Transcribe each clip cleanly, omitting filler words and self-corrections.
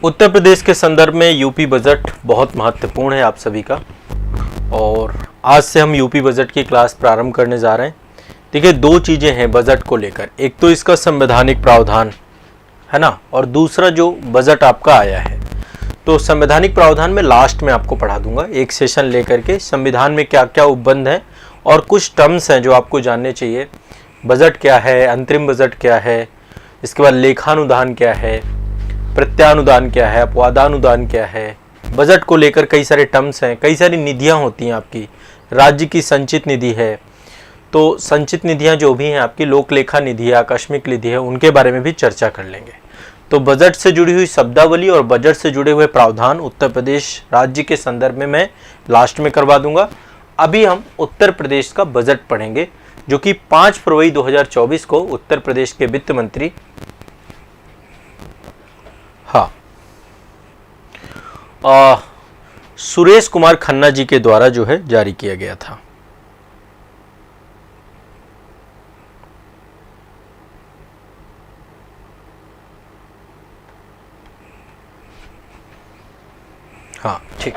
उत्तर प्रदेश के संदर्भ में यूपी बजट बहुत महत्वपूर्ण है आप सभी का, और आज से हम यूपी बजट की क्लास प्रारंभ करने जा रहे हैं। देखिए, दो चीज़ें हैं बजट को लेकर, एक तो इसका संवैधानिक प्रावधान है ना, और दूसरा जो बजट आपका आया है। तो संवैधानिक प्रावधान में लास्ट में आपको पढ़ा दूंगा, एक सेशन लेकर के संविधान में क्या क्या उपबंध हैं और कुछ टर्म्स हैं जो आपको जानने चाहिए। बजट क्या है, अंतरिम बजट क्या है, इसके बाद लेखानुदान क्या है, प्रत्यानुदान क्या है, अपवादानुदान क्या है। बजट को लेकर कई सारे टर्म्स हैं, कई सारी निधियां होती हैं आपकी। राज्य की संचित निधि है, तो संचित निधियां जो भी हैं आपकी, लोक लेखा निधि है, आकस्मिक निधि है, उनके बारे में भी चर्चा कर लेंगे। तो बजट से जुड़ी हुई शब्दावली और बजट से जुड़े हुए प्रावधान उत्तर प्रदेश राज्य के संदर्भ में मैं लास्ट में करवा दूंगा। अभी हम उत्तर प्रदेश का बजट पढ़ेंगे, जो कि 5 फरवरी 2024 को उत्तर प्रदेश के वित्त मंत्री सुरेश कुमार खन्ना जी के द्वारा जो है जारी किया गया था। हाँ, ठीक।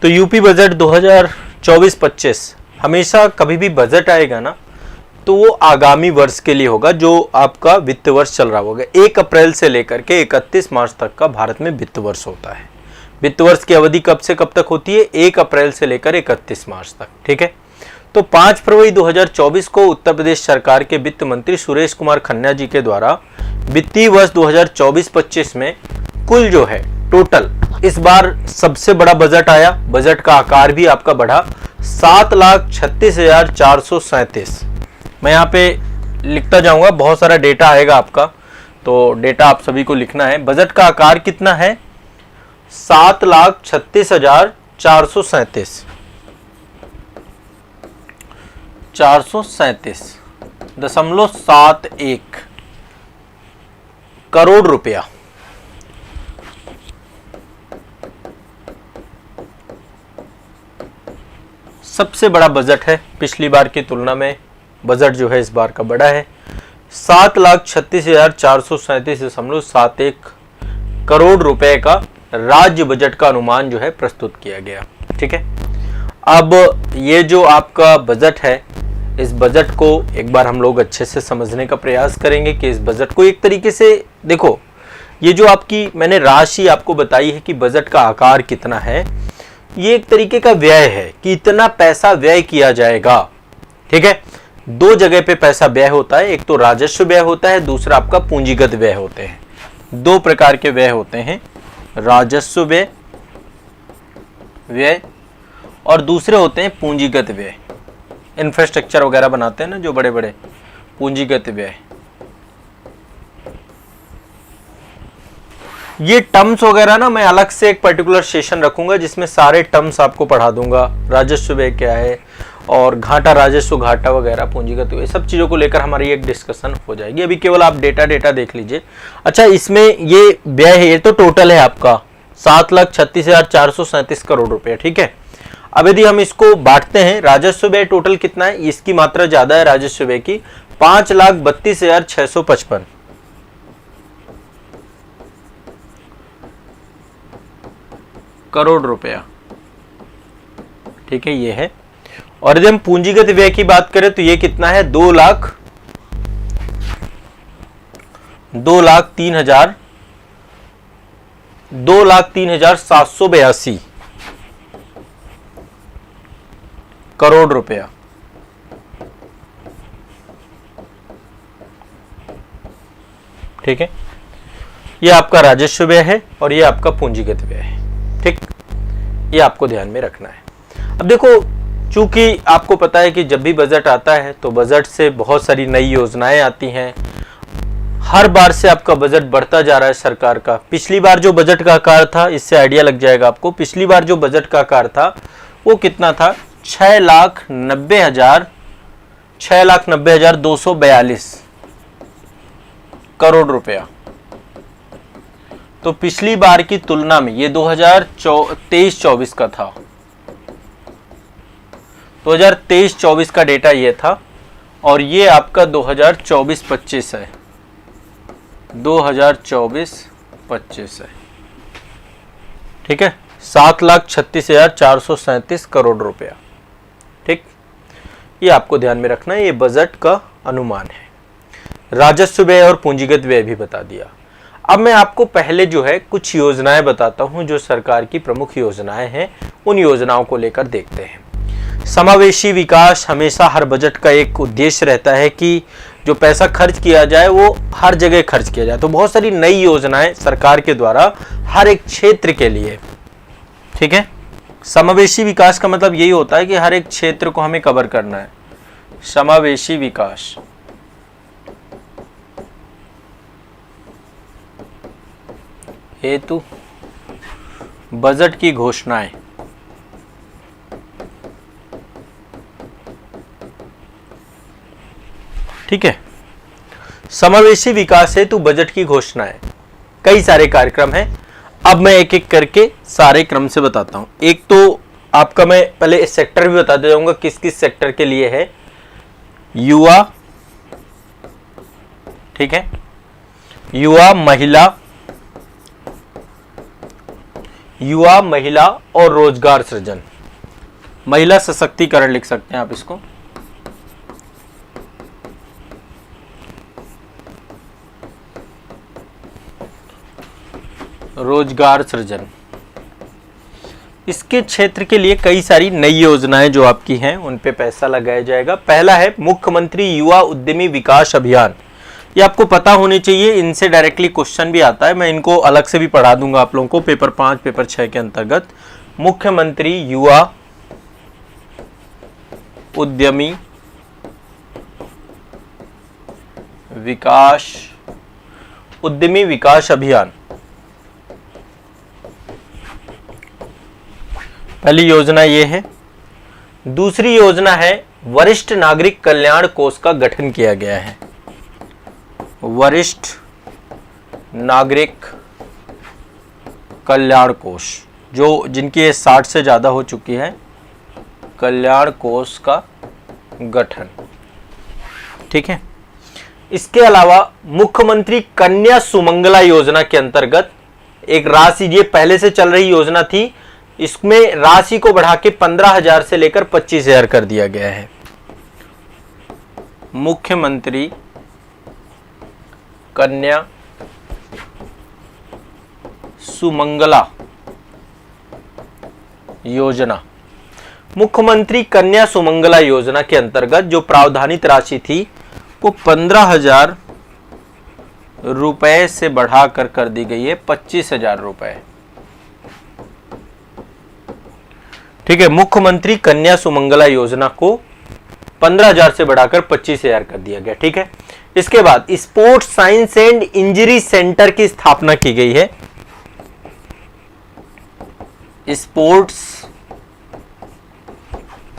तो यूपी बजट 2024-25 हमेशा कभी भी बजट आएगा ना, तो वो आगामी वर्ष के लिए होगा, जो आपका वित्त वर्ष चल रहा होगा। 1 अप्रैल से लेकर के 31 मार्च तक का भारत में वित्त वर्ष होता है। वित्त वर्ष की अवधि कब से कब तक होती है? 1 अप्रैल से लेकर 31 मार्च तक, ठीक है। तो 5 फरवरी 2024 को उत्तर प्रदेश सरकार के वित्त मंत्री सुरेश कुमार खन्ना जी के द्वारा वित्तीय वर्ष 2024-25 में कुल जो है टोटल, इस बार सबसे बड़ा बजट आया। बजट का आकार भी आपका बढ़ा, 7,36,437। मैं यहाँ पे लिखता जाऊंगा, बहुत सारा डेटा आएगा आपका, तो डेटा आप सभी को लिखना है। बजट का आकार कितना है? 7,36,437 437.71 करोड़ रुपया। सबसे बड़ा बजट है, पिछली बार की तुलना में बजट जो है इस बार का बड़ा है। 7,36,437.71 करोड़ रुपए का राज्य बजट का अनुमान जो है प्रस्तुत किया गया, ठीक है। अब ये जो आपका बजट है, इस बजट को एक बार हम लोग अच्छे से समझने का प्रयास करेंगे कि इस बजट को एक तरीके से देखो, ये जो आपकी मैंने राशि आपको बताई है कि बजट का आकार कितना है, ये एक तरीके का व्यय है कि इतना पैसा व्यय किया जाएगा, ठीक है। दो जगह पे पैसा व्यय होता है, एक तो राजस्व व्यय होता है, दूसरा आपका पूंजीगत व्यय होते हैं। दो प्रकार के व्यय होते हैं, राजस्व व्यय और दूसरे होते हैं पूंजीगत व्यय। इंफ्रास्ट्रक्चर वगैरह बनाते हैं ना जो बड़े बड़े, पूंजीगत व्यय। ये टर्म्स वगैरह ना मैं अलग से एक पर्टिकुलर सेशन रखूंगा जिसमें सारे टर्म्स आपको पढ़ा दूंगा। राजस्व व्यय क्या है और घाटा, राजस्व घाटा वगैरह, पूंजीगत व्यय, सब चीज़ों को लेकर हमारी एक डिस्कशन हो जाएगी। अभी केवल आप डेटा देख लीजिए। अच्छा, इसमें ये व्यय है, ये तो टोटल है आपका 7,36,437 करोड़ रुपये, ठीक है। अब यदि हम इसको बांटते हैं, राजस्व व्यय टोटल कितना है, इसकी मात्रा ज्यादा है राजस्व व्यय की, 5,32,655 करोड़ रुपया, ठीक है, ये है। और यदि हम पूंजीगत व्यय की बात करें तो ये कितना है, 2,03,782 करोड़ रुपया, ठीक है। ये आपका राजस्व व्यय है और ये आपका पूंजीगत व्यय है, ठीक। ये आपको ध्यान में रखना है। अब देखो, चूंकि आपको पता है कि जब भी बजट आता है तो बजट से बहुत सारी नई योजनाएं आती हैं। हर बार से आपका बजट बढ़ता जा रहा है सरकार का। पिछली बार जो बजट का आकार था, इससे आइडिया लग जाएगा आपको, पिछली बार जो बजट का आकार था वो कितना था, 6,90,242 करोड़ रुपया। तो पिछली बार की तुलना में ये 2023-24 का था, 2023-24 का डेटा ये था, और ये आपका 2024-25 है, 2024-25 है। ठीक है, 7,36,437 करोड़ रुपया। ठीक, ये आपको ध्यान में रखना है, ये बजट का अनुमान है। राजस्व व्यय और पूंजीगत व्यय भी बता दिया। अब मैं आपको पहले जो है कुछ योजनाएं बताता हूं, जो सरकार की प्रमुख योजनाएं हैं, उन योजनाओं को लेकर देखते हैं। समावेशी विकास हमेशा हर बजट का एक उद्देश्य रहता है कि जो पैसा खर्च किया जाए वो हर जगह खर्च किया जाए। तो बहुत सारी नई योजनाएं सरकार के द्वारा हर एक क्षेत्र के लिए, ठीक है। समावेशी विकास का मतलब यही होता है कि हर एक क्षेत्र को हमें कवर करना है। समावेशी विकास हेतु बजट की घोषणाएं। ठीक है, समावेशी विकास हेतु बजट की घोषणाएं, कई सारे कार्यक्रम हैं। अब मैं एक एक करके सारे क्रम से बताता हूं। एक तो आपका मैं पहले सेक्टर भी बता जाऊंगा किस किस सेक्टर के लिए है। युवा, ठीक है, युवा महिला और रोजगार सृजन, महिला सशक्तिकरण लिख सकते हैं आप इसको। रोजगार सृजन, इसके क्षेत्र के लिए कई सारी नई योजनाएं जो आपकी हैं उन पे पैसा लगाया जाएगा। पहला है मुख्यमंत्री युवा उद्यमी विकास अभियान। ये आपको पता होनी चाहिए, इनसे डायरेक्टली क्वेश्चन भी आता है। मैं इनको अलग से भी पढ़ा दूंगा आप लोगों को पेपर 5 पेपर 6 के अंतर्गत। मुख्यमंत्री युवा उद्यमी विकास अभियान, पहली योजना ये है। दूसरी योजना है वरिष्ठ नागरिक कल्याण कोष का गठन किया गया है। वरिष्ठ नागरिक कल्याण कोष, जो जिनकी एज 60 से ज्यादा हो चुकी है, कल्याण कोष का गठन। ठीक है, इसके अलावा मुख्यमंत्री कन्या सुमंगला योजना के अंतर्गत एक राशि, ये पहले से चल रही योजना थी, इसमें राशि को बढ़ा के 15,000 से लेकर 25,000 कर दिया गया है। मुख्यमंत्री कन्या सुमंगला योजना। मुख्यमंत्री कन्या सुमंगला योजना के अंतर्गत जो प्रावधानित राशि थी वो 15,000 रुपए से बढ़ाकर कर दी गई है 25,000 रुपए। ठीक है, मुख्यमंत्री कन्या सुमंगला योजना को 15,000 से बढ़ाकर 25,000 कर दिया गया। ठीक है, इसके बाद sports science and injury centre की स्थापना की गई है। Sports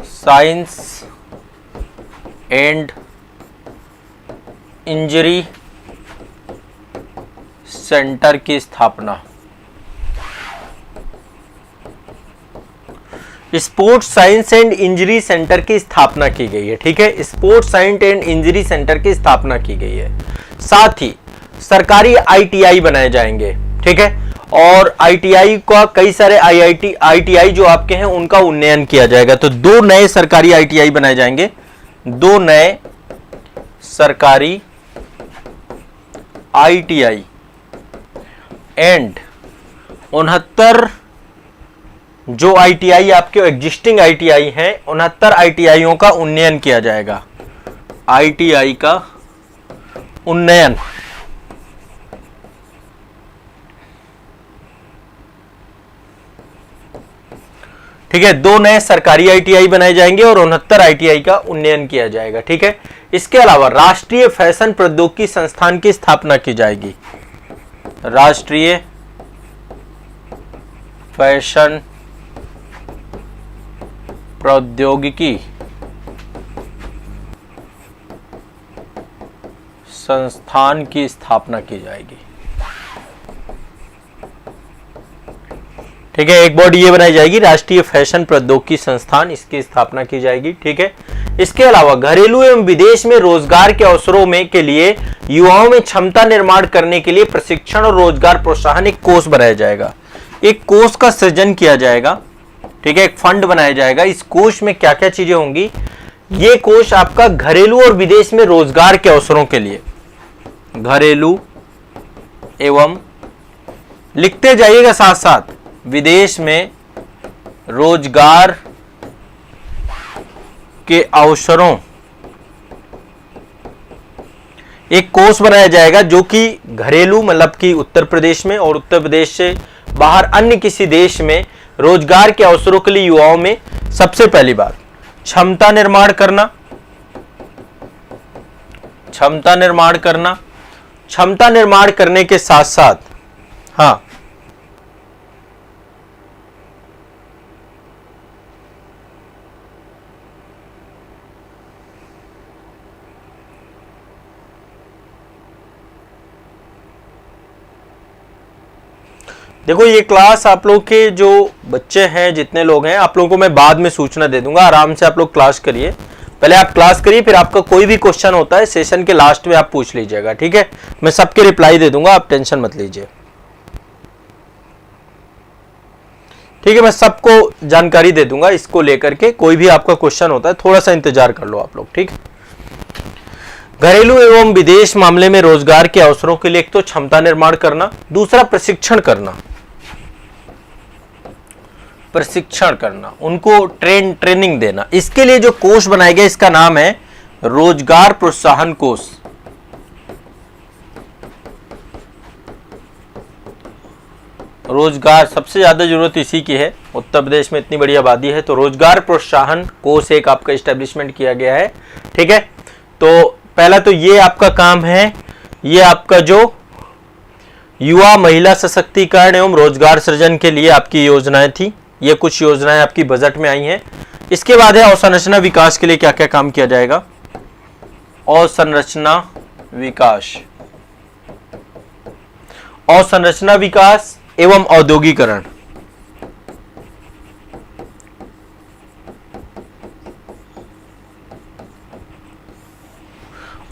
science and injury centre की स्थापना। Sports science and injury centre की स्थापना की गई है। ठीक है, sports science and injury centre की स्थापना की गई है। साथ ही सरकारी आईटीआई बनाए जाएंगे। ठीक है, और आईटीआई का कई सारे आईटीआई जो आपके हैं उनका उन्नयन किया जाएगा। तो 2 नए सरकारी आईटीआई बनाए जाएंगे, 2 नए सरकारी आईटीआई एंड 69 जो आईटीआई आपके एग्जिस्टिंग आईटीआई हैं, 69 आईटीआईओं का उन्नयन किया जाएगा। आईटीआई का उन्नयन। ठीक है, 2 नए सरकारी आईटीआई बनाए जाएंगे और 69 आईटीआई का उन्नयन किया जाएगा। ठीक है, इसके अलावा राष्ट्रीय फैशन प्रौद्योगिकी संस्थान की स्थापना की जाएगी। राष्ट्रीय फैशन प्रौद्योगिकी संस्थान की स्थापना की जाएगी। ठीक है, एक बॉडी ये बनाई जाएगी राष्ट्रीय फैशन प्रौद्योगिकी संस्थान, इसकी स्थापना की जाएगी। ठीक है, इसके अलावा घरेलू एवं विदेश में रोजगार के अवसरों में के लिए युवाओं में क्षमता निर्माण करने के लिए प्रशिक्षण और रोजगार प्रोत्साहन एक कोष बनाया जाएगा। एक कोष का सृजन किया जाएगा, ठीक है, एक फंड बनाया जाएगा। इस कोष में क्या क्या चीजें होंगी? ये कोष आपका घरेलू और विदेश में रोजगार के अवसरों के लिए, घरेलू एवं लिखते जाइएगा साथ साथ, विदेश में रोजगार के अवसरों, एक कोष बनाया जाएगा जो कि घरेलू मतलब कि उत्तर प्रदेश में और उत्तर प्रदेश से बाहर अन्य किसी देश में रोजगार के अवसरों के लिए युवाओं में सबसे पहली बात क्षमता निर्माण करना, क्षमता निर्माण करना, क्षमता निर्माण करने के साथ साथ हाँ देखो, ये क्लास आप लोग के जो बच्चे हैं, जितने लोग हैं, आप लोगों को मैं बाद में सूचना दे दूंगा। आराम से आप लोग क्लास करिए, पहले आप क्लास करिए, फिर आपका कोई भी क्वेश्चन होता है सेशन के लास्ट में आप पूछ लीजिएगा, ठीक है। मैं सबके रिप्लाई दे दूंगा, आप टेंशन मत लीजिए, ठीक है। मैं सबको जानकारी दे दूंगा इसको लेकर के, कोई भी आपका क्वेश्चन होता है थोड़ा सा इंतजार कर लो आप लोग, ठीक। घरेलू एवं विदेश मामले में रोजगार के अवसरों के लिए एक तो क्षमता निर्माण करना, दूसरा प्रशिक्षण करना, प्रशिक्षण करना, उनको ट्रेनिंग देना। इसके लिए जो कोष बनाया गया इसका नाम है रोजगार प्रोत्साहन कोष। रोजगार सबसे ज्यादा जरूरत इसी की है, उत्तर प्रदेश में इतनी बड़ी आबादी है, तो रोजगार प्रोत्साहन कोष एक आपका इस्टेब्लिशमेंट किया गया है, ठीक है। तो पहला तो ये आपका काम है, ये आपका जो युवा महिला सशक्तिकरण एवं रोजगार सृजन के लिए आपकी योजनाएं थी, ये कुछ योजनाएं आपकी बजट में आई हैं। इसके बाद है अवसंरचना विकास के लिए क्या क्या काम किया जाएगा। अवसंरचना विकास, अवसंरचना विकास एवं औद्योगिकरण,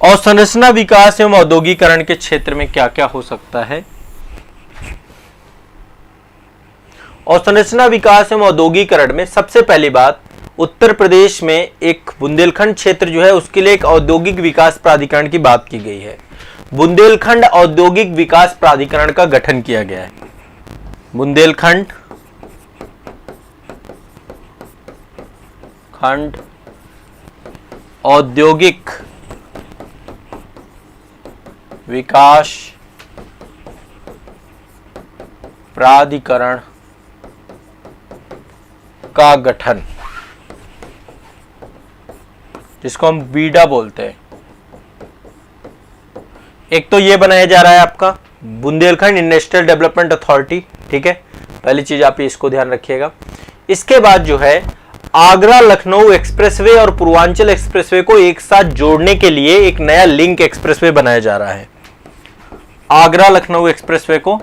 अवसंरचना विकास एवं औद्योगिकरण के क्षेत्र में क्या क्या हो सकता है। अवसंरचना विकास एवं औद्योगिकरण में सबसे पहली बात, उत्तर प्रदेश में एक बुंदेलखंड क्षेत्र जो है उसके लिए एक औद्योगिक विकास प्राधिकरण की बात की गई है। बुंदेलखंड औद्योगिक विकास प्राधिकरण का गठन किया गया है। बुंदेलखंड खंड औद्योगिक विकास प्राधिकरण का गठन, जिसको हम बीडा बोलते हैं। एक तो ये बनाया जा रहा है आपका बुंदेलखंड इंडस्ट्रियल डेवलपमेंट अथॉरिटी, ठीक है, पहली चीज आप इसको ध्यान रखिएगा। इसके बाद जो है आगरा लखनऊ एक्सप्रेसवे और पूर्वांचल एक्सप्रेसवे को एक साथ जोड़ने के लिए एक नया लिंक एक्सप्रेसवे बनाया जा रहा है। आगरा लखनऊ एक्सप्रेसवे को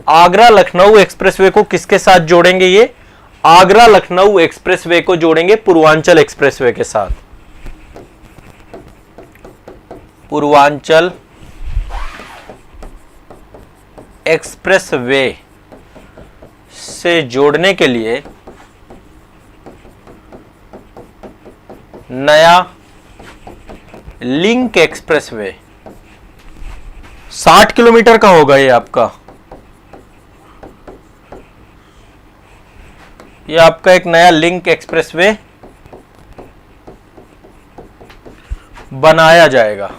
आगरा लखनऊ एक्सप्रेसवे को किसके साथ जोड़ेंगे? ये आगरा लखनऊ एक्सप्रेसवे को जोड़ेंगे पूर्वांचल एक्सप्रेसवे के साथ। पूर्वांचल एक्सप्रेसवे से जोड़ने के लिए नया लिंक एक्सप्रेसवे 60 किलोमीटर का होगा। ये आपका एक नया लिंक एक्सप्रेसवे बनाया जाएगा।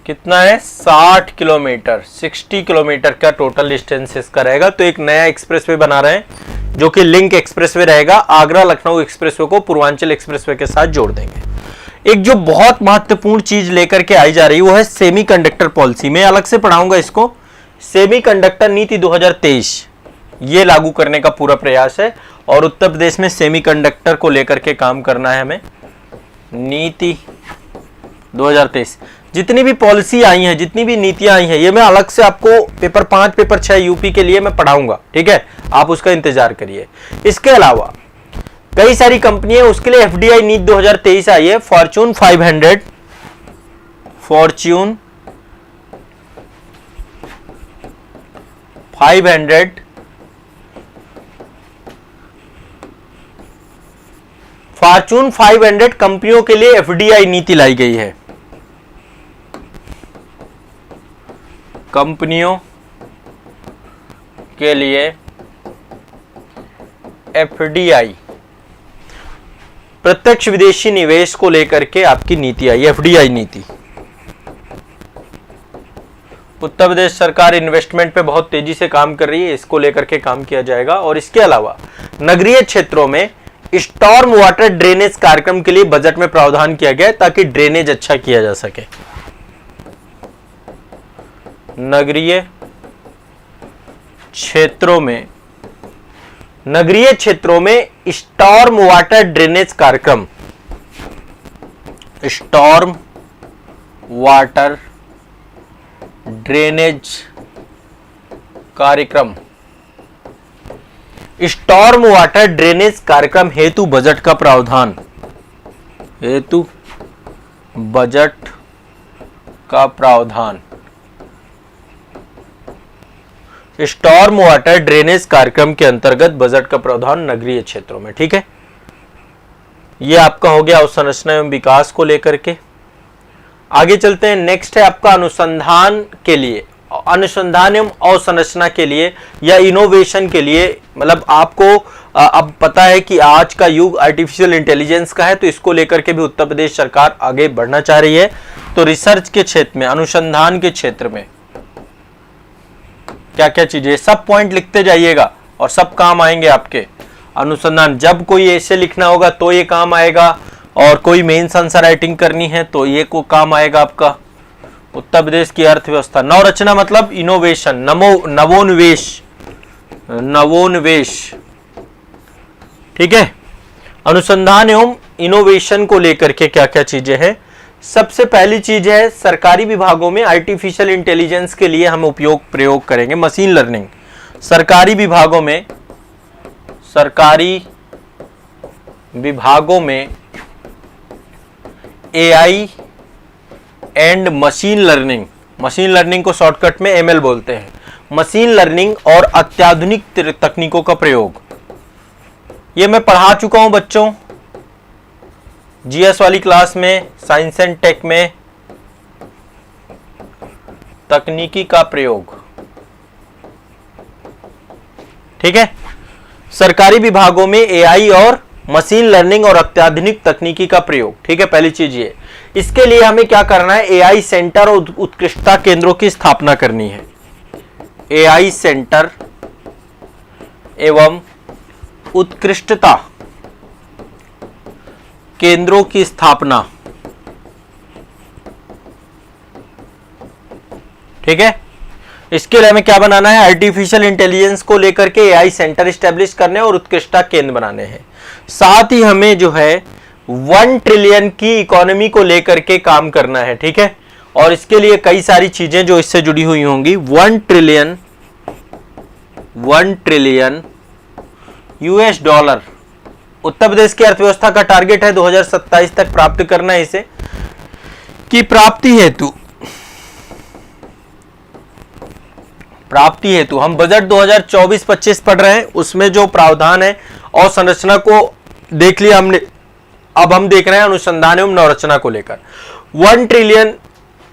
कितना है? 60 किलोमीटर, 60 किलोमीटर का टोटल डिस्टेंस इसका रहेगा। तो एक नया एक्सप्रेसवे बना रहे हैं जो कि लिंक एक्सप्रेसवे रहेगा। आगरा लखनऊ एक्सप्रेसवे को पूर्वांचल एक्सप्रेसवे के साथ जोड़ देंगे। एक जो बहुत महत्वपूर्ण चीज लेकर के आई जा रही है वो है सेमीकंडक्टर पॉलिसी। मैं अलग से पढ़ाऊंगा इसको। सेमीकंडक्टर नीति 2023 ये लागू करने का पूरा प्रयास है और उत्तर प्रदेश में सेमीकंडक्टर को लेकर के काम करना है हमें। नीति 2023 जितनी भी पॉलिसी आई हैं, जितनी भी नीतियां आई हैं, ये मैं अलग से आपको पेपर 5 पेपर 6 यूपी के लिए मैं पढ़ाऊंगा, ठीक है, आप उसका इंतजार करिए। इसके अलावा कई सारी कंपनी है, उसके लिए एफडीआई नीति 2023 आई है। फॉर्च्यून 500, फॉर्च्यून 500 फॉर्च्यून 500 कंपनियों के लिए एफडीआई नीति लाई गई है। कंपनियों के लिए एफडीआई, प्रत्यक्ष विदेशी निवेश को लेकर के आपकी नीति आई, एफडीआई नीति। उत्तर प्रदेश सरकार इन्वेस्टमेंट पे बहुत तेजी से काम कर रही है, इसको लेकर के काम किया जाएगा। और इसके अलावा नगरीय क्षेत्रों में स्टॉर्म वाटर ड्रेनेज कार्यक्रम के लिए बजट में प्रावधान किया गया है, ताकि ड्रेनेज अच्छा किया जा सके। नगरीय क्षेत्रों में स्टॉर्म वाटर ड्रेनेज कार्यक्रम, स्टॉर्म वाटर ड्रेनेज कार्यक्रम, स्टॉर्म वाटर ड्रेनेज कार्यक्रम हेतु बजट का प्रावधान, हेतु बजट का प्रावधान। स्टॉर्म वाटर ड्रेनेज कार्यक्रम के अंतर्गत बजट का प्रावधान नगरीय क्षेत्रों में। ठीक है, यह आपका हो गया अवसंरचना एवं विकास को लेकर के। आगे चलते हैं, नेक्स्ट है आपका अनुसंधान के लिए, अनुसंधान एवं अवसंरचना के लिए या इनोवेशन के लिए। मतलब आपको अब पता है कि आज का युग आर्टिफिशियल इंटेलिजेंस का है, तो इसको लेकर के भी उत्तर प्रदेश सरकार आगे बढ़ना चाह रही है। तो रिसर्च के क्षेत्र में, अनुसंधान के क्षेत्र में क्या क्या चीजें, सब पॉइंट लिखते जाइएगा और सब काम आएंगे आपके। अनुसंधान, जब कोई ऐसे लिखना होगा तो ये काम आएगा, और कोई मेंस आंसर राइटिंग करनी है तो ये को काम आएगा आपका। उत्तर प्रदेश की अर्थव्यवस्था, नवरचना मतलब इनोवेशन, नवोन्वेष, नवोन्वेष। ठीक है, अनुसंधान एवं इनोवेशन को लेकर के क्या क्या चीजें हैं। सबसे पहली चीज है, सरकारी विभागों में आर्टिफिशियल इंटेलिजेंस के लिए हम प्रयोग करेंगे मशीन लर्निंग। सरकारी विभागों में एआई एंड मशीन लर्निंग को शॉर्टकट में एमएल बोलते हैं। मशीन लर्निंग और अत्याधुनिक तकनीकों का प्रयोग, ये मैं पढ़ा चुका हूं बच्चों जीएस वाली क्लास में, साइंस एंड टेक में। तकनीकी का प्रयोग, ठीक है, सरकारी विभागों में एआई और मशीन लर्निंग और अत्याधुनिक तकनीकी का प्रयोग। ठीक है, पहली चीज ये। इसके लिए हमें क्या करना है, एआई सेंटर और उत्कृष्टता केंद्रों की स्थापना करनी है। एआई सेंटर एवं उत्कृष्टता केंद्रों की स्थापना। ठीक है, इसके लिए हमें क्या बनाना है, आर्टिफिशियल इंटेलिजेंस को लेकर के एआई सेंटर स्टैब्लिश करने और उत्कृष्टता केंद्र बनाने हैं। साथ ही हमें जो है 1 ट्रिलियन की इकोनॉमी को लेकर के काम करना है। ठीक है, और इसके लिए कई सारी चीजें जो इससे जुड़ी हुई होंगी। 1 trillion US dollar Uttar Pradesh की अर्थव्यवस्था का टारगेट है 2027 तक प्राप्त करना है। इसे की प्राप्ति हेतु हम बजट 2024-25 पढ़ रहे हैं, उसमें जो प्रावधान है और संरचना को देख लिया हमने। अब हम देख रहे हैं अनुसंधान एवं नवरचना को लेकर। 1 ट्रिलियन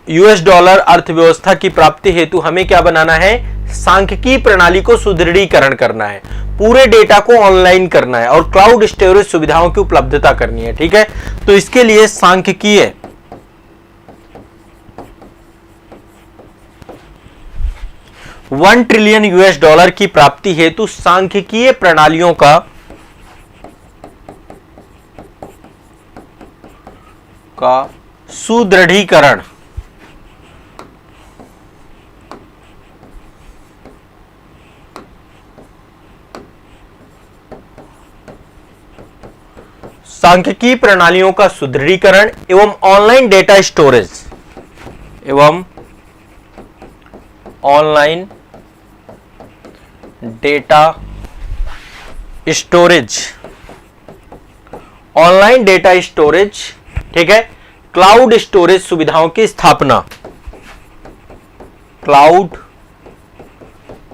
यूएस डॉलर अर्थव्यवस्था की प्राप्ति हेतु हमें क्या बनाना है, सांख्यिकी प्रणाली को सुदृढ़ीकरण करना है, पूरे डेटा को ऑनलाइन करना है और क्लाउड स्टोरेज सुविधाओं की उपलब्धता करनी है। ठीक है, तो इसके लिए सांख्यिकीय 1 ट्रिलियन यूएस डॉलर की प्राप्ति हेतु सांख्यिकीय प्रणालियों का सुदृढ़ीकरण, सांख्यिकी प्रणालियों का सुदृढ़ीकरण एवं online data storage online data storage, ठीक है, क्लाउड स्टोरेज सुविधाओं की स्थापना, क्लाउड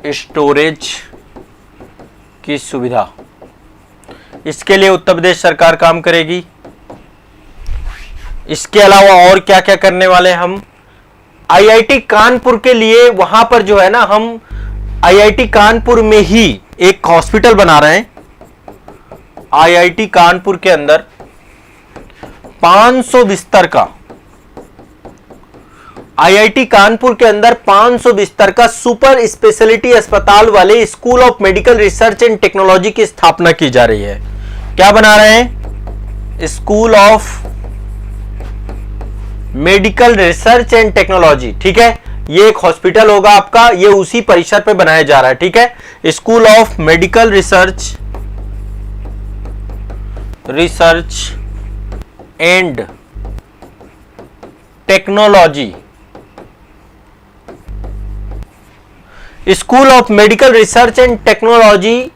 स्टोरेज की सुविधा, इसके लिए उत्तर प्रदेश सरकार काम करेगी। इसके अलावा और क्या क्या करने वाले हम, आईआईटी कानपुर के लिए वहां पर जो है ना, हम आईआईटी कानपुर में ही एक हॉस्पिटल बना रहे हैं। आईआईटी कानपुर के अंदर 500 बिस्तर का, आईआईटी कानपुर के अंदर 500 बिस्तर का सुपर स्पेशलिटी अस्पताल वाले school of medical research and technology की स्थापना की जा रही है। क्या बना रहे हैं? School of medical research and technology, ठीक है। ये एक हॉस्पिटल होगा आपका, ये उसी परिसर पे बनाया जा रहा है, ठीक है। School of medical research and technology, school of medical research and technology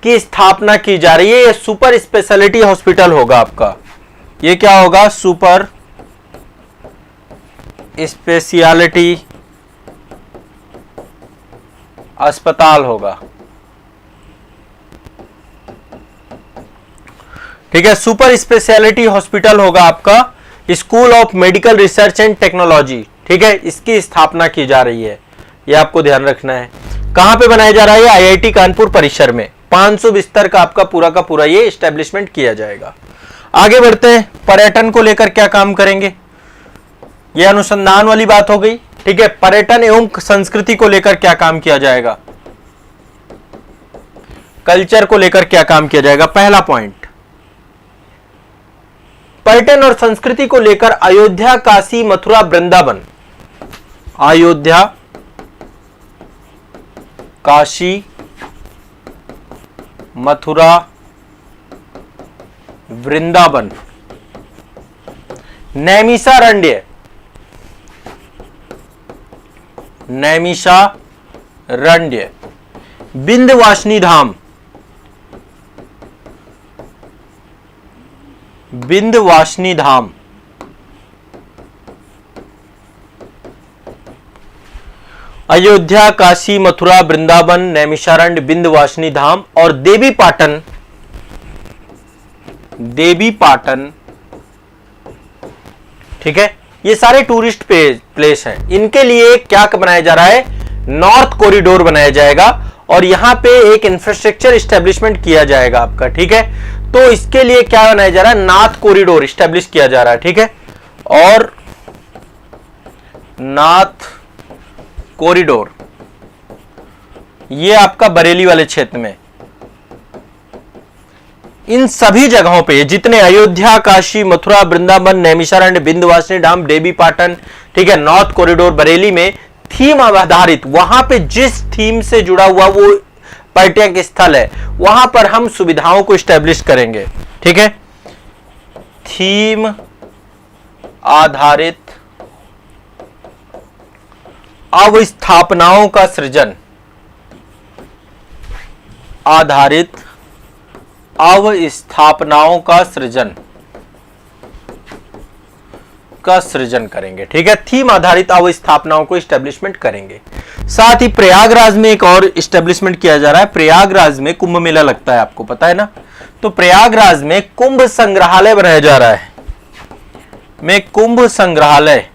की स्थापना की जा रही है। ये सुपर स्पेशलिटी हॉस्पिटल होगा आपका। ये क्या होगा? सुपर स्पेशलिटी अस्पताल होगा, ठीक है। सुपर स्पेशलिटी हॉस्पिटल होगा आपका, school of medical research and technology, ठीक है। इसकी स्थापना की जा रही है, ये आपको ध्यान रखना है। कहां पे बनाया जा रहा है? आईआईटी कानपुर परिसर में 500 बिस्तर का आपका पूरा का पूरा ये एस्टेब्लिशमेंट किया जाएगा। आगे बढ़ते हैं, पर्यटन को लेकर क्या काम करेंगे? ये अनुसंधान वाली बात हो गई, ठीक है। पर्यटन एवं संस्कृति को लेकर क्या काम किया जाएगा? कल्चर को लेकर क्या काम किया जाएगा? पहला पॉइंट, पर्यटन और संस्कृति को लेकर अयोध्या, काशी, मथुरा, वृंदावन, अयोध्या, काशी, मथुरा, वृंदावन, नैमिषारण्य, नैमिषारण्य, विंध्यवासिनी धाम, विंध्यवासिनी धाम, अयोध्या, काशी, मथुरा, वृंदावन, नैमिषारण्य, विंध्यवासिनी धाम और देवी पाटन, देवी पाटन, ठीक है। ये सारे टूरिस्ट प्लेस हैं। इनके लिए क्या बनाया जा रहा है? नॉर्थ कॉरिडोर बनाया जाएगा और यहां पे एक इंफ्रास्ट्रक्चर एस्टेब्लिशमेंट किया जाएगा आपका, ठीक है। तो इसके लिए क्या बनाया जा रहा है? नॉर्थ कॉरिडोर एस्टेब्लिश किया जा रहा है, ठीक है। और नॉर्थ कॉरिडोर ये आपका बरेली वाले क्षेत्र में, इन सभी जगहों पे जितने अयोध्या, काशी, मथुरा, वृंदावन, नैमिषारण्य, विंध्यवासिनी धाम, देवी पाटन, ठीक है, नॉर्थ कॉरिडोर बरेली में थीम आधारित, वहां पे जिस थीम से जुड़ा हुआ वो पर्यटक स्थल है वहां पर हम सुविधाओं को स्टैब्लिश करेंगे, ठीक है। थीम आधारित अवस्थापनाओं का सृजन, आधारित अवस्थापनाओं का सृजन करेंगे, ठीक है। थीम आधारित अवस्थापनाओं को एस्टेब्लिशमेंट करेंगे। साथ ही प्रयागराज में एक और एस्टेब्लिशमेंट किया जा रहा है। प्रयागराज में कुंभ मेला लगता है, आपको पता है ना। तो प्रयागराज में कुंभ संग्रहालय बनाया जा रहा है, में कुंभ संग्रहालय,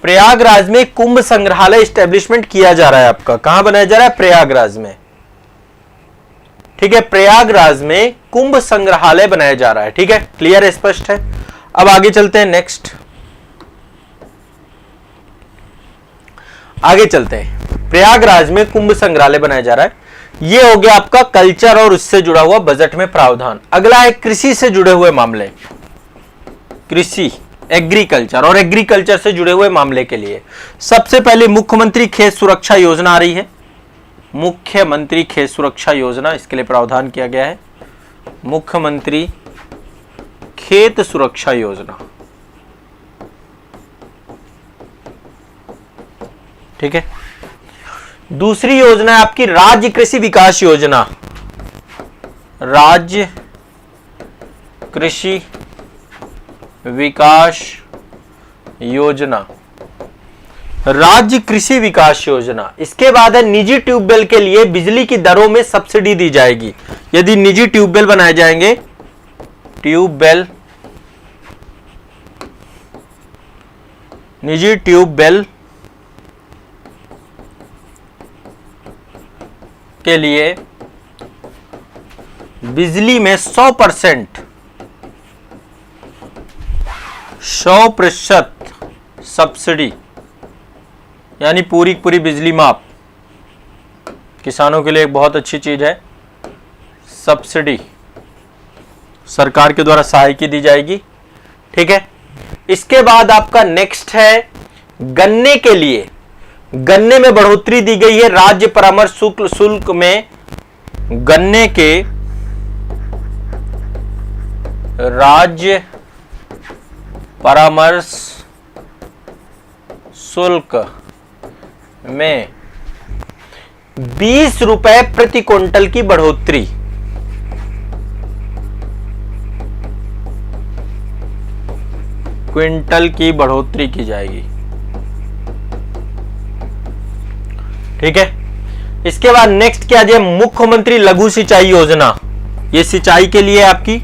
प्रयागराज में कुंभ संग्रहालय एस्टेब्लिशमेंट किया जा रहा है आपका। कहां बनाया जा रहा है? प्रयागराज में, ठीक है। प्रयागराज में कुंभ संग्रहालय बनाया जा रहा है, ठीक है। क्लियर, स्पष्ट है। अब आगे चलते हैं, नेक्स्ट आगे चलते हैं। प्रयागराज में कुंभ संग्रहालय बनाया जा रहा है। यह हो गया आपका कल्चर और उससे जुड़ा हुआ बजट में प्रावधान। अगला है कृषि से जुड़े हुए मामले, कृषि, एग्रीकल्चर और एग्रीकल्चर से जुड़े हुए मामले के लिए सबसे पहले मुख्यमंत्री खेत सुरक्षा योजना आ रही है। मुख्यमंत्री खेत सुरक्षा योजना, इसके लिए प्रावधान किया गया है मुख्यमंत्री खेत सुरक्षा योजना, ठीक है। दूसरी योजना है आपकी राज्य कृषि विकास योजना, राज्य कृषि विकास योजना, राज्य कृषि विकास योजना। इसके बाद है निजी ट्यूबवेल के लिए बिजली की दरों में सब्सिडी दी जाएगी। यदि निजी ट्यूबवेल बनाए जाएंगे, ट्यूबवेल, निजी ट्यूबवेल के लिए बिजली में 100% सब्सिडी, यानी पूरी पूरी बिजली माफ। किसानों के लिए एक बहुत अच्छी चीज है, सब्सिडी सरकार के द्वारा सहायता दी जाएगी। ठीक है। इसके बाद आपका नेक्स्ट है गन्ने के लिए, गन्ने में बढ़ोतरी दी गई है। राज्य परामर्श शुल्क में गन्ने के राज्य परामर्श शुल्क में 20 रुपए प्रति क्विंटल की बढ़ोतरी। क्विंटल की बढ़ोतरी की जाएगी। ठीक है। इसके बाद नेक्स्ट क्या है, मुख्यमंत्री लघु सिंचाई योजना। ये सिंचाई के लिए आपकी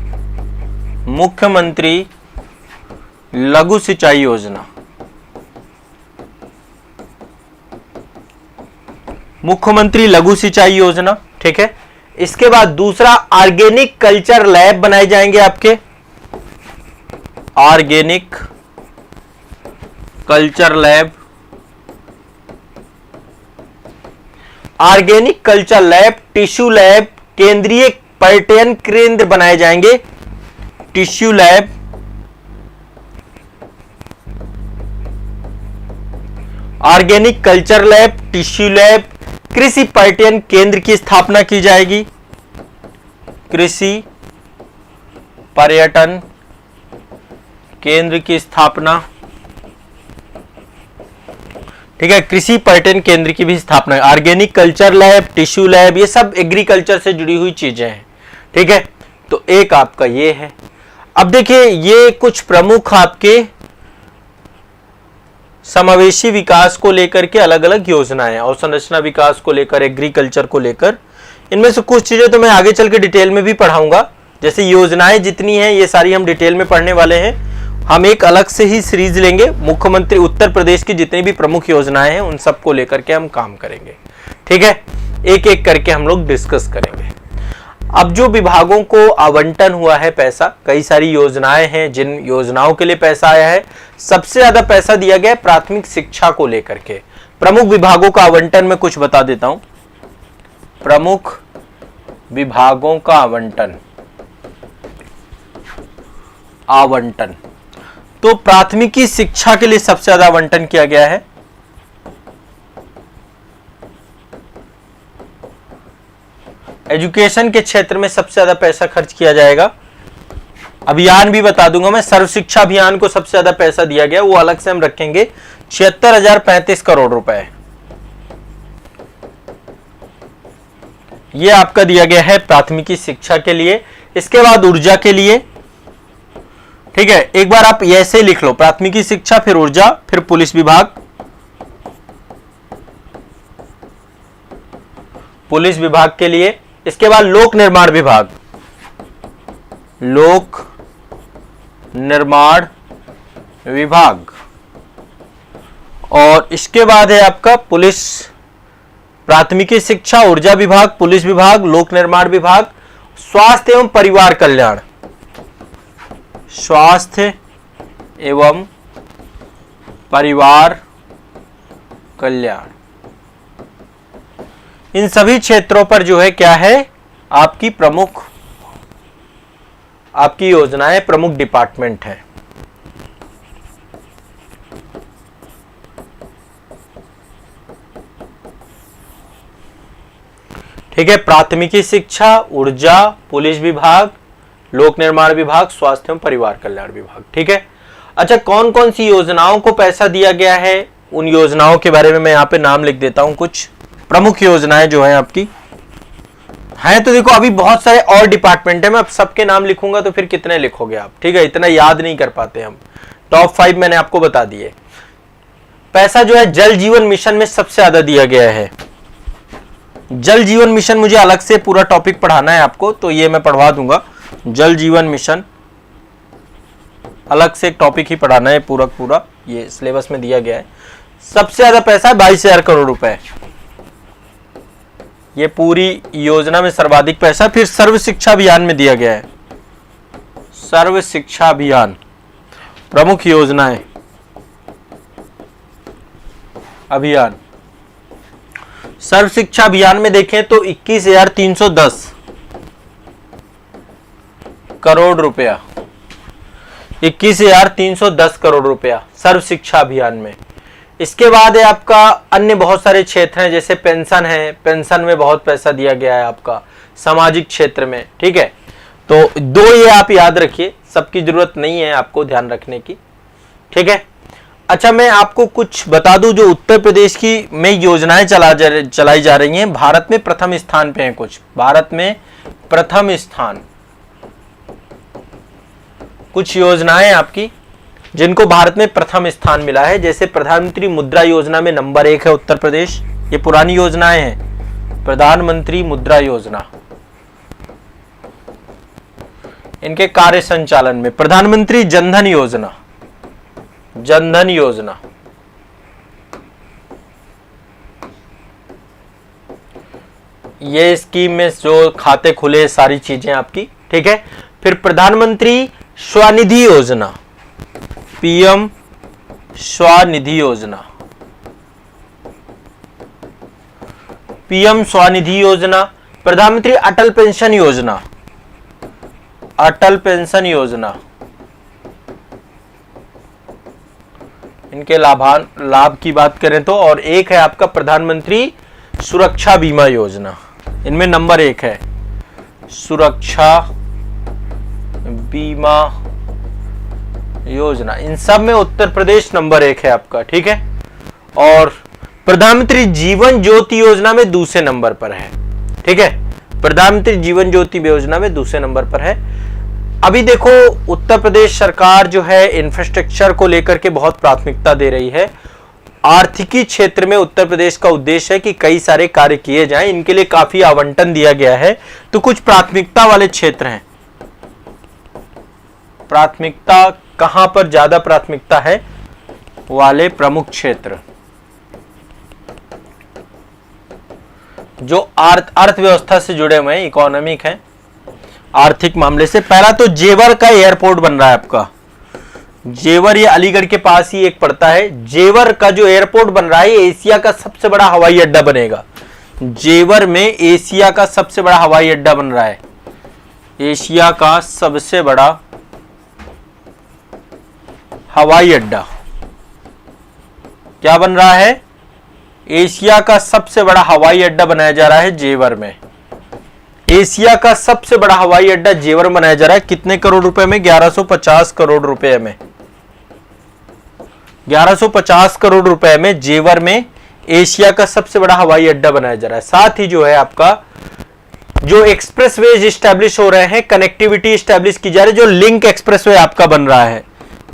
मुख्यमंत्री लघु सिंचाई योजना, मुख्यमंत्री लघु सिंचाई योजना। ठीक है। इसके बाद दूसरा ऑर्गेनिक कल्चर लैब बनाए जाएंगे आपके, organic culture lab, organic culture lab, tissue lab, केंद्रीय पर्यटन केंद्र बनाए जाएंगे। Tissue lab, organic culture lab, tissue lab, कृषि पर्यटन केंद्र की स्थापना की जाएगी। कृषि पर्यटन केंद्र की स्थापना। ठीक है। कृषि पर्यटन केंद्र की भी स्थापना। Organic culture lab, tissue lab, ये सब एग्रीकल्चर से जुड़ी हुई चीजें हैं। ठीक है। तो एक आपका ये है। अब देखिए, ये कुछ प्रमुख आपके समावेशी विकास को लेकर के अलग अलग योजनाएं, अवसंरचना विकास को लेकर, एग्रीकल्चर को लेकर। इनमें से कुछ चीजें तो मैं आगे चल के डिटेल में भी पढ़ाऊंगा। जैसे योजनाएं जितनी हैं ये सारी हम डिटेल में पढ़ने वाले हैं। हम एक अलग से ही सीरीज लेंगे, मुख्यमंत्री उत्तर प्रदेश की जितनी भी प्रमुख योजनाएं हैं उन सबको लेकर के हम काम करेंगे। ठीक है। एक एक करके हम लोग डिस्कस करेंगे। अब जो विभागों को आवंटन हुआ है पैसा, कई सारी योजनाएं हैं जिन योजनाओं के लिए पैसा आया है। सबसे ज्यादा पैसा दिया गया है प्राथमिक शिक्षा को लेकर के। प्रमुख विभागों का आवंटन मैं कुछ बता देता हूं। प्रमुख विभागों का आवंटन तो प्राथमिकी शिक्षा के लिए सबसे ज्यादा आवंटन किया गया है। एजुकेशन के क्षेत्र में सबसे ज्यादा पैसा खर्च किया जाएगा। अभियान भी बता दूंगा मैं, सर्व शिक्षा अभियान को सबसे ज्यादा पैसा दिया गया, वो अलग से हम रखेंगे। 76,035 करोड़ रुपए ये आपका दिया गया है प्राथमिकी शिक्षा के लिए। इसके बाद ऊर्जा के लिए। ठीक है। एक बार आप ऐसे लिख लो, प्राथमिकी शिक्षा, फिर ऊर्जा, फिर पुलिस विभाग, पुलिस विभाग के लिए। इसके बाद लोक निर्माण विभाग, लोक निर्माण विभाग, और इसके बाद है आपका पुलिस, प्राथमिकी शिक्षा, ऊर्जा विभाग, पुलिस विभाग, लोक निर्माण विभाग, स्वास्थ्य एवं परिवार कल्याण, स्वास्थ्य एवं परिवार कल्याण। इन सभी क्षेत्रों पर जो है क्या है आपकी प्रमुख, आपकी योजनाएं, प्रमुख डिपार्टमेंट है। ठीक है। प्राथमिकी शिक्षा, ऊर्जा, पुलिस विभाग, लोक निर्माण विभाग, स्वास्थ्य एवं परिवार कल्याण विभाग। ठीक है। अच्छा, कौन कौन सी योजनाओं को पैसा दिया गया है, उन योजनाओं के बारे में मैं यहां पे नाम लिख देता हूं। कुछ प्रमुख योजनाएं जो है आपकी, है तो देखो अभी बहुत सारे और डिपार्टमेंट है, मैं अब सबके नाम लिखूंगा तो फिर कितने लिखोगे आप, ठीक है, इतना याद नहीं कर पाते हम। टॉप 5 मैंने आपको बता दिए। पैसा जो है जल जीवन मिशन में सबसे ज्यादा दिया गया है। जल जीवन मिशन मुझे अलग से पूरा टॉपिक पढ़ाना है आपको, तो ये मैं पढ़वा दूंगा। जल जीवन मिशन अलग से एक टॉपिक ही पढ़ाना है, पूरा ये सिलेबस में दिया गया है। सबसे ज्यादा पैसा है 22,000 करोड़ रुपए, ये पूरी योजना में सर्वाधिक पैसा। फिर सर्व शिक्षा अभियान में दिया गया है। सर्व शिक्षा अभियान प्रमुख योजनाएं अभियान, सर्व शिक्षा अभियान में देखें तो 21,310 करोड़ रुपया, 21,310 करोड़ रुपया सर्व शिक्षा अभियान में। इसके बाद है आपका अन्य बहुत सारे क्षेत्र हैं, जैसे पेंशन है, पेंशन में बहुत पैसा दिया गया है आपका सामाजिक क्षेत्र में, ठीक है। तो 2 ये आप याद रखिए, सबकी जरूरत नहीं है आपको ध्यान रखने की, ठीक है। अच्छा, मैं आपको कुछ बता दूं जो उत्तर प्रदेश की में योजनाएं चलाई जा रही हैं, भारत में प्रथम स्थान पे हैं कुछ, भारत में प्रथम स्थान कुछ योजनाएं आपकी जिनको भारत में प्रथम स्थान मिला है। जैसे प्रधानमंत्री मुद्रा योजना में नंबर 1 है उत्तर प्रदेश, ये पुरानी योजनाएं हैं। प्रधानमंत्री मुद्रा योजना, इनके कार्य संचालन में प्रधानमंत्री जनधन योजना, जनधन योजना, ये स्कीम में जो खाते खुले सारी चीजें आपकी, ठीक है। फिर प्रधानमंत्री स्वनिधि योजना, पीएम स्वनिधि योजना, पीएम स्वनिधि योजना, प्रधानमंत्री अटल पेंशन योजना, अटल पेंशन योजना, इनके लाभ की बात करें तो, और एक है आपका प्रधानमंत्री सुरक्षा बीमा योजना, इनमें नंबर 1 है सुरक्षा बीमा योजना, इन सब में उत्तर प्रदेश नंबर 1 है आपका, ठीक है। और प्रधानमंत्री जीवन ज्योति योजना में दूसरे नंबर पर है, ठीक है। प्रधानमंत्री जीवन ज्योति योजना में दूसरे नंबर पर है। अभी देखो उत्तर प्रदेश सरकार जो है इंफ्रास्ट्रक्चर को लेकर के बहुत प्राथमिकता दे रही है। आर्थिकी क्षेत्र में उत्तर प्रदेश का उद्देश्य है कि कई सारे कार्य किए जाएं, इनके लिए काफी आवंटन दिया गया है। तो कुछ प्राथमिकता वाले क्षेत्र हैं, प्राथमिकता कहां पर ज्यादा प्राथमिकता है वाले प्रमुख क्षेत्र जो अर्थव्यवस्था से जुड़े हुए हैं, इकोनॉमिक हैं, आर्थिक मामले से। पहला तो जेवर का एयरपोर्ट बन रहा है आपका, जेवर ये अलीगढ़ के पास ही एक पड़ता है। जेवर का जो एयरपोर्ट बन रहा है एशिया का सबसे बड़ा हवाई अड्डा बनेगा। जेवर में एशिया का सबसे बड़ा हवाई अड्डा बन रहा है, एशिया का सबसे बड़ा हवाई अड्डा क्या बन रहा है, एशिया का सबसे बड़ा हवाई अड्डा बनाया जा रहा है जेवर में। एशिया का सबसे बड़ा हवाई अड्डा जेवर में बनाया जा रहा है। कितने करोड़ रुपए में? 1150 करोड़ रुपए में, 1150 करोड़ रुपए में जेवर में एशिया का सबसे बड़ा हवाई अड्डा बनाया जा रहा है। साथ ही जो है आपका जो एक्सप्रेसवे स्टैब्लिश हो रहे हैं, कनेक्टिविटी स्टैब्लिश की जा रही है, जो लिंक एक्सप्रेसवे आपका बन रहा है।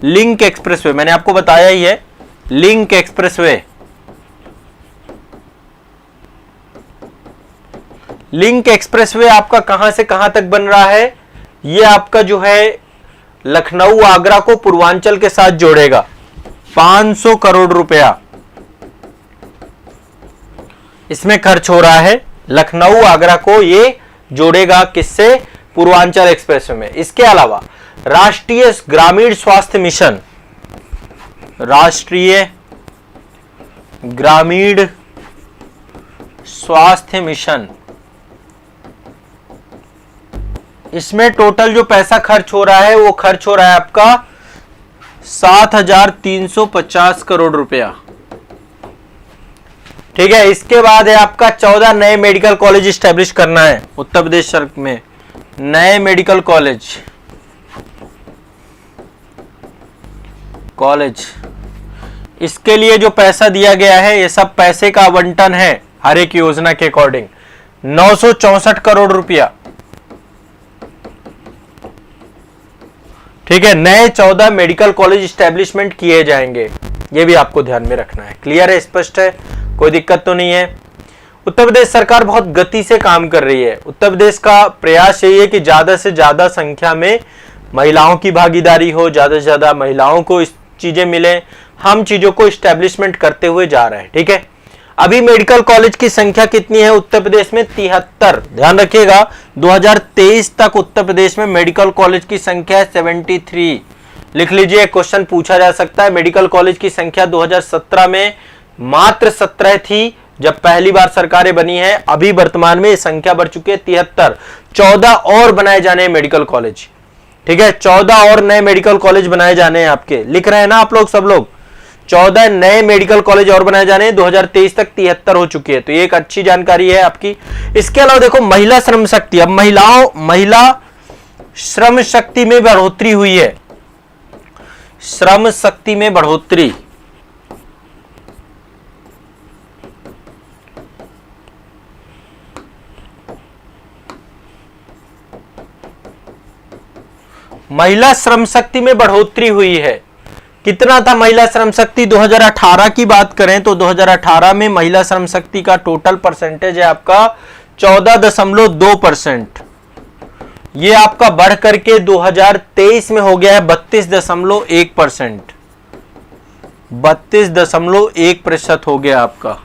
लिंक एक्सप्रेसवे मैंने आपको बताया ही है, लिंक एक्सप्रेसवे, लिंक एक्सप्रेसवे आपका कहां से कहां तक बन रहा है? ये आपका जो है लखनऊ आगरा को पूर्वांचल के साथ जोड़ेगा। 500 करोड़ रुपया इसमें खर्च हो रहा है। लखनऊ आगरा को ये जोड़ेगा किससे? पूर्वांचल एक्सप्रेसवे में। इसके अलावा राष्ट्रीय ग्रामीण स्वास्थ्य मिशन, राष्ट्रीय ग्रामीण स्वास्थ्य मिशन, इसमें टोटल जो पैसा खर्च हो रहा है वो खर्च हो रहा है आपका 7,350 करोड़ रुपया। ठीक है। इसके बाद है आपका 14 नए मेडिकल कॉलेज स्टैब्लिश करना है उत्तर प्रदेश सरकार में, नए मेडिकल कॉलेज इसके लिए जो पैसा दिया गया है ये सब पैसे का आवंटन है हर एक योजना के अकॉर्डिंग। 964 करोड़ रुपया। ठीक है, नए 14 मेडिकल कॉलेज स्टैब्लिशमेंट किए जाएंगे, ये भी आपको ध्यान में रखना है। क्लियर है, स्पष्ट है, कोई दिक्कत तो नहीं है। उत्तर प्रदेश सरकार बहुत गति से काम कर रही है। उत्तर प्रदेश का प्रयास यही है कि ज्यादा से ज्यादा संख्या में महिलाओं की भागीदारी हो, ज्यादा से ज्यादा महिलाओं को इस चीजें मिले। हम चीजों को स्टैब्लिशमेंट करते हुए जा रहे हैं। ठीक है, अभी मेडिकल कॉलेज की संख्या कितनी है उत्तर प्रदेश में? 73। ध्यान रखिएगा, 2023 तक उत्तर प्रदेश में मेडिकल कॉलेज की संख्या 73। लिख लीजिए, क्वेश्चन पूछा जा सकता है। मेडिकल कॉलेज की संख्या 2017 में मात्र 17 थी जब पहली बार सरकारें बनी है। अभी वर्तमान में ये संख्या बढ़ चुकी है 73। 14 और बनाए जाने हैं मेडिकल कॉलेज। ठीक है, 14 और नए मेडिकल कॉलेज बनाए जाने हैं। आपके लिख रहे हैं ना आप लोग, सब लोग? 14 नए मेडिकल कॉलेज और बनाए जाने हैं। 2023 तक 73 हो चुकी है, तो ये एक अच्छी जानकारी है आपकी। इसके अलावा देखो, महिला श्रम शक्ति, अब महिला श्रम शक्ति में बढ़ोतरी हुई है। श्रम शक्ति में बढ़ोतरी, महिला श्रम शक्ति में बढ़ोतरी हुई है। कितना था महिला श्रम शक्ति? 2018 की बात करें तो 2018 में महिला श्रम शक्ति का टोटल परसेंटेज है आपका 14.2%। ये आपका बढ़ करके 2023 में हो गया है 32.1%। 32.1% हो गया आपका।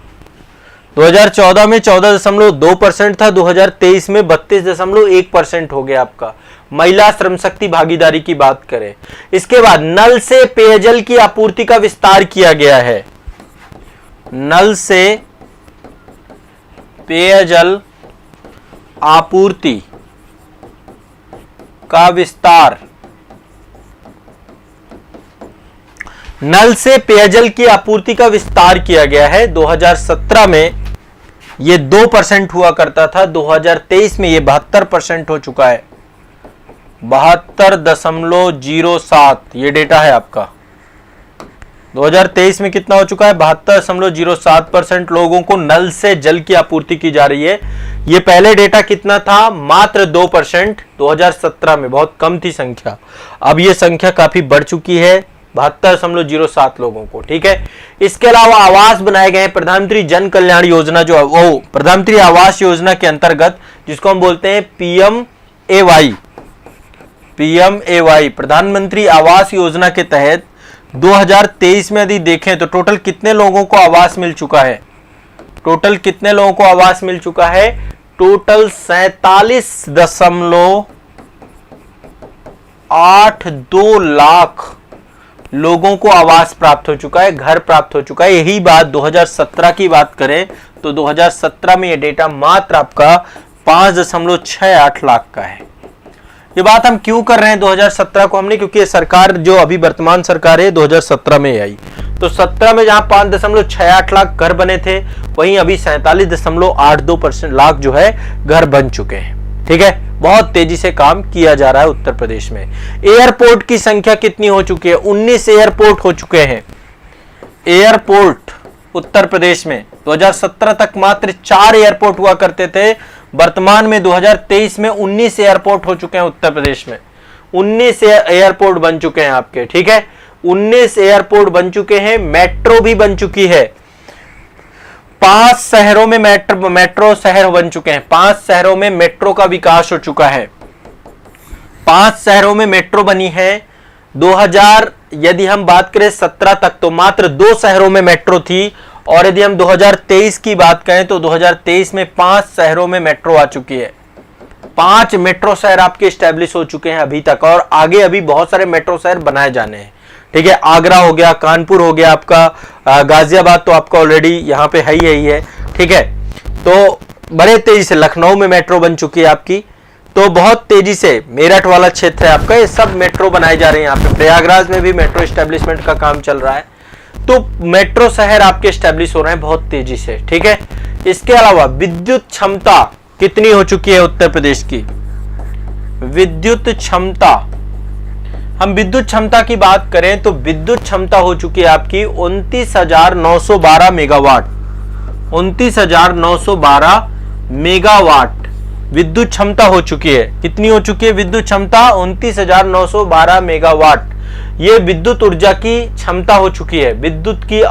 2014 में 14.2% था, 2023 में 32.1% हो गया आपका। महिला श्रम शक्ति भागीदारी की बात करें। इसके बाद नल से पेयजल की आपूर्ति का विस्तार किया गया है। नल से पेयजल आपूर्ति का विस्तार, नल से पेयजल की आपूर्ति का विस्तार किया गया है। 2017 में ये 2% हुआ करता था, 2023 में ये 72% हो चुका है। 72.07 ये डेटा है आपका। 2023 में कितना हो चुका है? 72.07% लोगों को नल से जल की आपूर्ति की जा रही है। ये पहले डेटा कितना था? मात्र 2%। 2017 में बहुत कम थी संख्या, अब ये संख्या काफी बढ़ चुकी है 72.07 लोगों को। ठीक है, इसके अलावा आवास बनाए गए। प्रधानमंत्री जन कल्याण योजना, जो वो प्रधानमंत्री आवास योजना के अंतर्गत, जिसको हम बोलते हैं PMAY, प्रधानमंत्री आवास योजना के तहत 2023 में यदि देखें तो टोटल कितने लोगों को आवास मिल चुका है? टोटल कितने लोगों को आवास मिल चुका है? टोटल 47.82 लाख लोगों को आवास प्राप्त हो चुका है, घर प्राप्त हो चुका है। यही बात 2017 की बात करें तो 2017 में यह डेटा मात्र आपका 5.68 लाख का है। ये बात हम क्यों कर रहे हैं 2017 को हमने? क्योंकि ये सरकार जो अभी वर्तमान सरकार है 2017 में आई, तो 17 में जहां 5.68 लाख घर बने थे, वहीं अभी 47.82% लाख जो है घर बन चुके हैं। ठीक है, बहुत तेजी से काम किया जा रहा है उत्तर प्रदेश में। एयरपोर्ट की संख्या कितनी हो चुकी है? 19 एयरपोर्ट हो चुके हैं। एयरपोर्ट उत्तर प्रदेश में 2017 तक मात्र 4 एयरपोर्ट हुआ करते थे, वर्तमान में 2023 में 19 एयरपोर्ट हो चुके हैं उत्तर प्रदेश में। 19 एयरपोर्ट बन चुके हैं आपके। ठीक है, 19 एयरपोर्ट बन चुके हैं। मेट्रो भी बन चुकी है। 5 शहरों में मेट्रो शहर बन चुके हैं। 5 शहरों में मेट्रो का विकास हो चुका है। 5 शहरों में मेट्रो बनी है। 2000 यदि हम बात करें 17 तक तो मात्र 2 शहरों में मेट्रो थी, और यदि हम 2023 की बात करें तो 2023 में 5 शहरों में मेट्रो आ चुकी है। 5 मेट्रो शहर आपके स्टैब्लिश हो चुके हैं अभी तक, और आगे अभी बहुत सारे मेट्रो शहर बनाए जाने हैं। ठीक है, आगरा हो गया, कानपुर हो गया आपका, गाजियाबाद तो आपका ऑलरेडी यहाँ पे है ही है। ठीक है, तो बड़े तेजी से लखनऊ में मेट्रो बन चुकी है आपकी, तो बहुत तेजी से मेरठ वाला क्षेत्र है आपका, ये सब मेट्रो बनाए जा रहे हैं। यहाँ पे प्रयागराज में भी मेट्रो स्टैब्लिशमेंट का काम चल रहा है, तो मेट्रो शहर आपके स्टैब्लिश हो रहे हैं बहुत तेजी से। ठीक है, इसके अलावा विद्युत क्षमता कितनी हो चुकी है उत्तर प्रदेश की? विद्युत क्षमता, हम विद्युत क्षमता की बात करें तो विद्युत क्षमता हो चुकी है आपकी 29,912 मेगावाट। 29,912 मेगावाट विद्युत क्षमता हो चुकी है। कितनी हो चुकी है विद्युत क्षमता? 29,912 मेगावाट। ये विद्युत ऊर्जा की क्षमता हो चुकी है। विद्युत की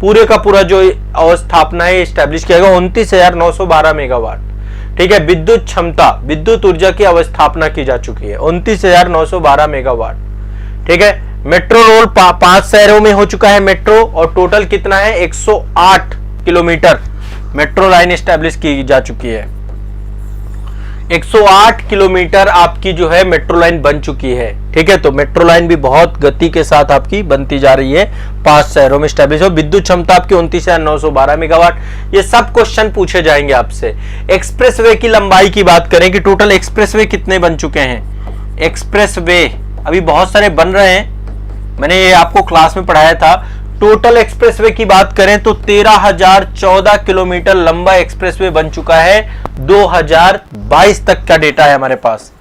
पूरे का पूरा जो अवस्थापना है स्टैब्लिश किया गया 29,912 मेगावाट। ठीक है, विद्युत क्षमता, विद्युत ऊर्जा की अवस्थापना की जा चुकी है 29,912 मेगावाट। ठीक है, मेट्रो रोल 5 शहरों में हो चुका है मेट्रो, और टोटल कितना है 108 किलोमीटर मेट्रो लाइन स्टैब्लिश की जा चुकी है। 108 किलोमीटर आपकी जो है मेट्रो लाइन बन चुकी है। ठीक है, तो मेट्रो लाइन भी बहुत गति के साथ आपकी बनती जा रही है। 5 शहरों में स्टैब्लिश हो। विद्युत क्षमता आपकी 29,912 मेगावाट। ये सब क्वेश्चन पूछे जाएंगे आपसे। एक्सप्रेसवे की लंबाई की बात करें कि टोटल एक्सप्रेसवे कितने बन चुके हैं। एक्सप्रेसवे अभी बहुत सारे बन रहे हैं, मैंने ये आपको क्लास में पढ़ाया था। टोटल एक्सप्रेसवे की बात करें तो 13,014 किलोमीटर लंबा एक्सप्रेसवे बन चुका है। 2022 तक का डेटा है हमारे पास।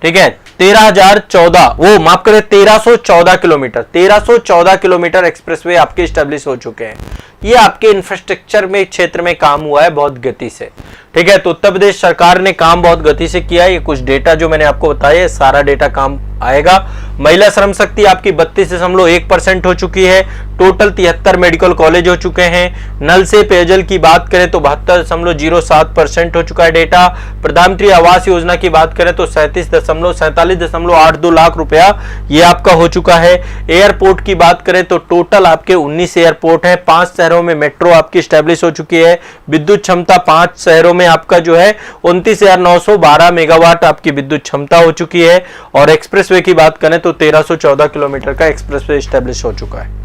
ठीक है, 1314 किलोमीटर, 1314 किलोमीटर एक्सप्रेसवे आपके स्टैब्लिश हो चुके हैं। ये आपके इंफ्रास्ट्रक्चर में क्षेत्र में काम हुआ है बहुत गति से। ठीक है, तो उत्तर प्रदेश सरकार ने काम बहुत गति से किया है। ये कुछ डेटा जो मैंने आपको बताया, सारा डेटा काम आएगा। महिला श्रम शक्ति आपकी 32.1% हो चुकी है। टोटल 73 मेडिकल कॉलेज हो चुके हैं। नल से पेयजल की बात करें तो 72.07% हो चुका है डेटा। प्रधानमंत्री आवास योजना की बात करें तो 47.82 लाख रुपया ये आपका हो चुका है। एयरपोर्ट की बात करें तो टोटल आपके 19 एयरपोर्ट है। 5 शहरों में मेट्रो आपकी स्टैब्लिश हो चुकी है। विद्युत क्षमता 5 शहरों में आपका जो है 29,912 मेगावाट आपकी विद्युत क्षमता हो चुकी है। और एक्सप्रेसवे की बात करें तो 1314 किलोमीटर का एक्सप्रेसवे स्टैब्लिश हो चुका है।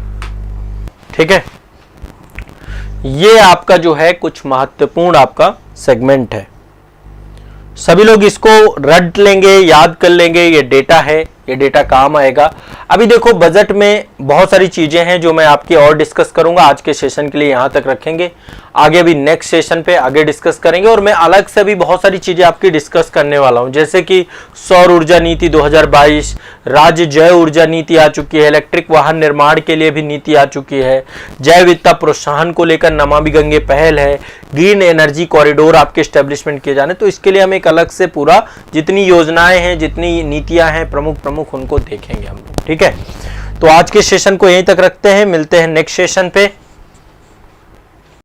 ठीक है, ये आपका जो है कुछ महत्वपूर्ण आपका सेगमेंट है। सभी लोग इसको रट लेंगे, याद कर लेंगे। ये डेटा है, ये डेटा काम आएगा। अभी देखो बजट में बहुत सारी चीजें हैं जो मैं आपकी और डिस्कस करूंगा। आज के सेशन के लिए यहां तक रखेंगे। आगे अभी नेक्स्ट सेशन पे आगे डिस्कस करेंगे। और मैं अलग से भी बहुत सारी चीजें आपकी डिस्कस करने वाला हूं, जैसे कि सौर ऊर्जा नीति 2022, राज्य जैव ऊर्जा नीति आ चुकी है, इलेक्ट्रिक वाहन निर्माण के लिए भी नीति आ चुकी है, जैव विविधता प्रोत्साहन को लेकर नमामि गंगे पहल है, ग्रीन एनर्जी कॉरिडोर आपके स्टैब्लिशमेंट किए जाने। तो इसके लिए हम एक अलग से पूरा जितनी योजनाएं हैं, जितनी नीतियां हैं प्रमुख उनको देखेंगे हम लोग। ठीक है, तो आज के सेशन को यहीं तक रखते हैं। मिलते हैं नेक्स्ट सेशन पे।